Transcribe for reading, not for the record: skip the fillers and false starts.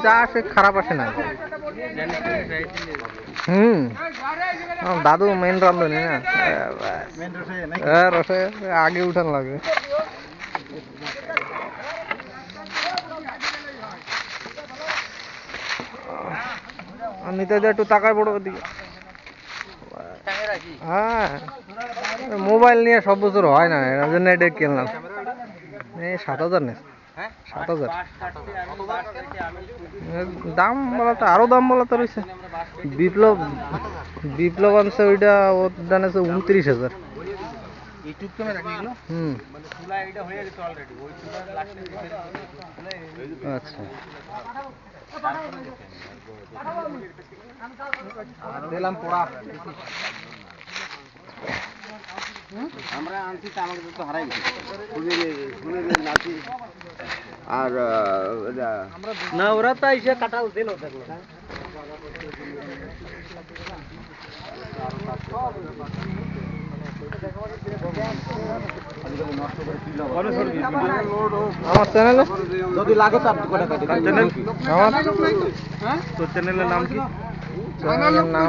যা আসে খারাপ আসে না। দাদু মেন রান্ধনি না, রসে আগে উঠান লাগবে। নিতে একটু তাকায় বড় দিকে। হ্যাঁ, মোবাইল নিয়ে সব বছর হয় না, এর জন্য এটা কিনলাম। 7,000 নেই, 7,000 দাম বলা তো, আরো দাম বলা তো রয়েছে। বিপ্লব আনছে ওইটা, ওর দাম আছে 29,000। আচ্ছা, দিলাম পোড়া। আমরা আনছি তো, আমাকে তো হারাই গেছে। নাতি আর না, ওরা তো এসে কাঁঠাল দিল, দেখলো আমার চ্যানেলে যদি লাগে তো আপনি কটা কাটি। তোর চ্যানেলের নাম কি? চ্যানেলের নাম